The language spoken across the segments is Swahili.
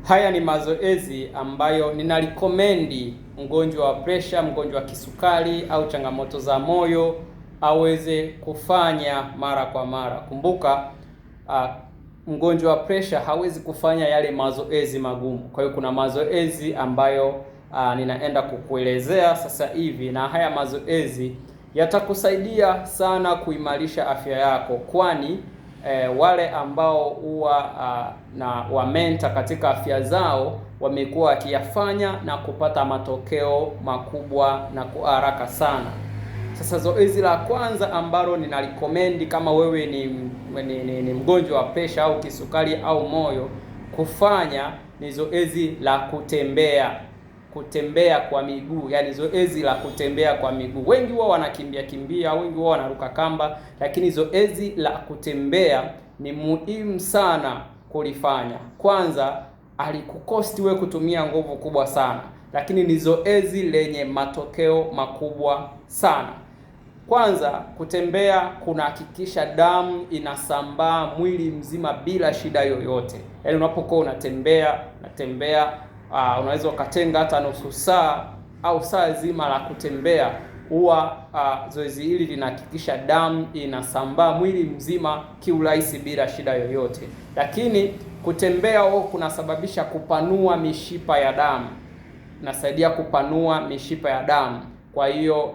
Haya ni mazoezi ambayo ninarikomendi mgonjwa wa presha, mgonjwa wa kisukari au changamoto za moyo aweze kufanya mara kwa mara. Kumbuka mgonjwa wa presha hawezi kufanya yale mazoezi magumu. Kwa hiyo kuna mazoezi ambayo ninaenda kukuelezea sasa hivi, na haya mazoezi yatakusaidia sana kuimarisha afya yako, kwani wale ambao huwa na wamenta katika afya zao wamekuwa wakiyafanya na kupata matokeo makubwa na kwa haraka sana. Sasa zoezi la kwanza ambalo ninarikomendi kama wewe ni mgonjwa wa presha au kisukari au moyo kufanya ni zoezi la kutembea kwa miguu, yani zoezi la kutembea kwa miguu. Wengi wao wanakimbia, wengi wao wanaruka kamba, lakini zoezi la kutembea ni muhimu sana kulifanya. Kwanza, alikukosti wewe kutumia nguvu kubwa sana, lakini ni zoezi lenye matokeo makubwa sana. Kwanza, kutembea kunahakikisha damu inasambaa mwili mzima bila shida yoyote. Yaani unapokuwa unatembea unaweza ukatenga hata nusu saa au saa zima la kutembea. Huwa zoezi hili linahakikisha damu inasambaa mwili mzima kiurahisi bila shida yoyote. Lakini kutembea kunasababisha kupanua mishipa ya damu, nasaidia kupanua mishipa ya damu. Kwa hiyo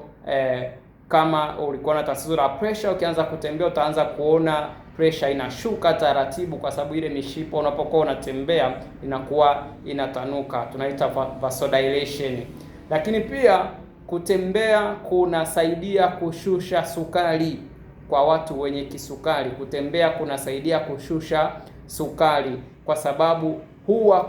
kama ulikuwa na tatizo la pressure, ukianza kutembea utaanza kuona pressure inashuka taratibu, kwa sababu ile mishipa unapokuwa unatembea inakuwa inatanuka, tunaita vasodilation. Lakini pia kutembea kunasaidia kushusha sukari. Kwa watu wenye kisukari, kutembea kunasaidia kushusha sukari, kwa sababu huwa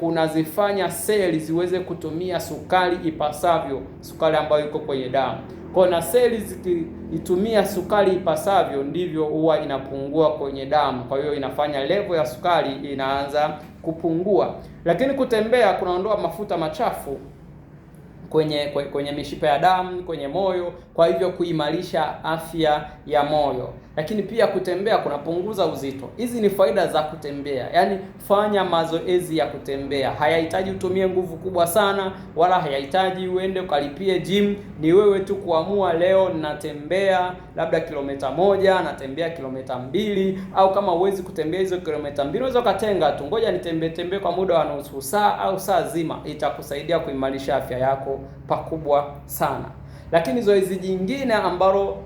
kunazifanya seli ziweze kutumia sukari ipasavyo, sukari ambayo iko kwenye damu. Kwa na seli zikitumia sukari ipasavyo, ndivyo huwa inapungua kwenye damu. Kwa hiyo inafanya level ya sukari inaanza kupungua. Lakini kutembea kunaondoa mafuta machafu kwenye mishipa ya damu, kwenye moyo, kwa hivyo kuimarisha afya ya moyo. Lakini pia kutembea kunapunguza uzito. Hizi ni faida za kutembea. Yaani fanya mazoezi ya kutembea. Hayahitaji utumie nguvu kubwa sana, wala hayahitaji uende ukalipie gym. Ni wewe tu kuamua, leo natembea labda kilomita 1, natembea kilomita 2, au kama huwezi kutembea hizo kilomita 2, unaweza ukatenga tu, ngoja nitembee kwa muda wa nusu saa au saa zima. Itakusaidia kuimarisha afya yako pakubwa sana. Lakini zoezi jingine ambalo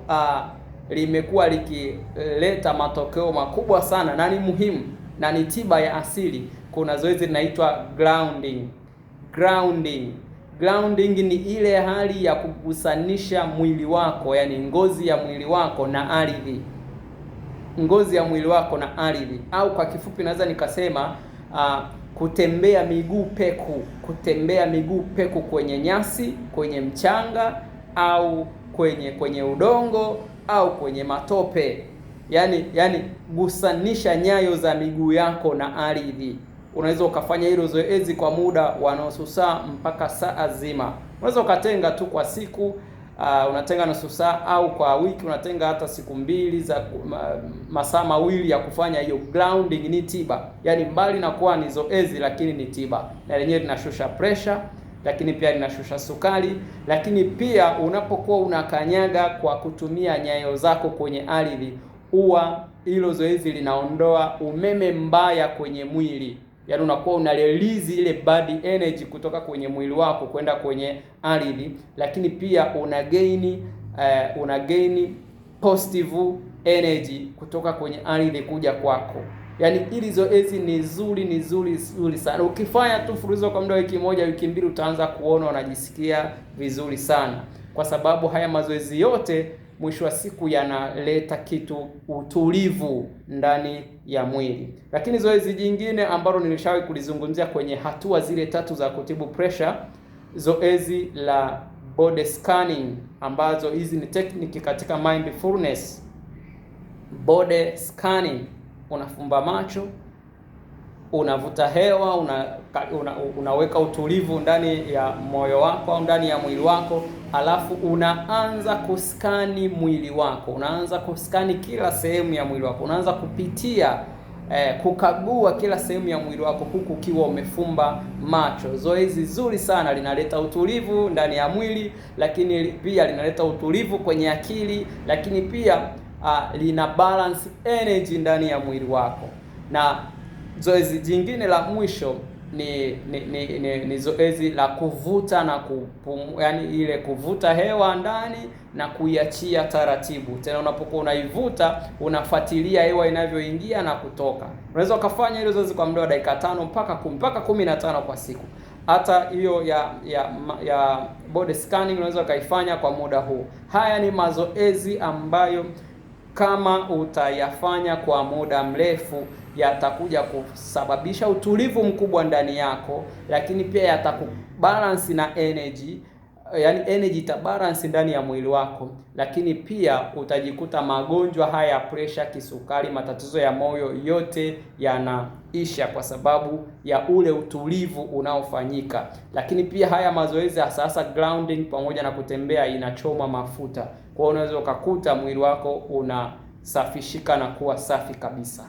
limekuwa likileta matokeo makubwa sana na ni muhimu na ni tiba ya asili, kuna zoezi linaitwa grounding. Ni ile hali ya kugusanisha mwili wako, yani ngozi ya mwili wako na ardhi, au kwa kifupi naweza nikasema kutembea miguu peku kwenye nyasi, kwenye mchanga, au kwenye udongo, au kwenye matope. Yani gusanisha nyayo za miguu yako na ardhi. Unaweza ukafanya hilo zoezi kwa muda wa nusu saa mpaka saa zima. Unaweza ukatenga tu kwa siku, unatenga nusu saa, au kwa wiki unatenga hata siku 2 za masaa 2 ya kufanya hiyo. Grounding ni tiba. Yani mbali na kuwa ni zoezi, lakini ni tiba. Na lenyewe linashusha pressure, lakini pia linashusha sukari. Lakini pia unapokuwa unakanyaga kwa kutumia nyayo zako kwenye ardhi, huwa hilo zoezi linaondoa umeme mbaya kwenye mwili. Yaani unakuwa una release ile bad energy kutoka kwenye mwili wako kwenda kwenye ardhi, lakini pia una gain positive energy kutoka kwenye ardhi kuja kwako. Yaani hili zoezi ni zuri sana. Ukifanya tu mfululizo kwa muda wa wiki 1, wiki 2, utaanza kuona unajisikia vizuri sana, kwa sababu haya mazoezi yote mwisho wa siku yanaleta utulivu ndani ya mwili. Lakini zoezi jingine ambalo nilishawahi kulizungumzia kwenye hatua zile 3 za kutibu pressure, zoezi la body scanning, ambazo hizi ni technique katika mindfulness. Body scanning, unafumba macho, unavuta hewa, unaweka utulivu ndani ya moyo wako au ndani ya mwili wako, alafu unaanza kuskani mwili wako, unaanza kuskani kila sehemu ya mwili wako, unaanza kupitia kukagua kila sehemu ya mwili wako huku ukiwa umefumba macho. Zoezi zuri sana, linaleta utulivu ndani ya mwili, lakini pia linaleta utulivu kwenye akili, lakini pia lina balance energy ndani ya mwili wako. Na zoezi jingine la mwisho ni zoezi la kuvuta na yani ile kuvuta hewa ndani na kuiachia taratibu. Tena unapokuwa unaivuta, unafuatilia hewa inavyoingia na kutoka. Unaweza ukafanya hilo zoezi kwa muda wa dakika 5 mpaka 15 kwa siku. Hata hiyo ya body scanning unaweza ukaifanya kwa muda huu. Haya ni mazoezi ambayo kama utayafanya kwa muda mrefu yatakuja kusababisha utulivu mkubwa ndani yako, lakini pia yatakubalance na energy, yani energy itabalance ndani ya mwili wako, lakini pia utajikuta magonjwa haya ya pressure, kisukari, matatizo ya moyo yote yanaisha kwa sababu ya ule utulivu unaofanyika. Lakini pia haya mazoezi hasa grounding pamoja na kutembea inachoma mafuta. Kwa hiyo unaweza ukakuta mwili wako unasafishika na kuwa safi kabisa.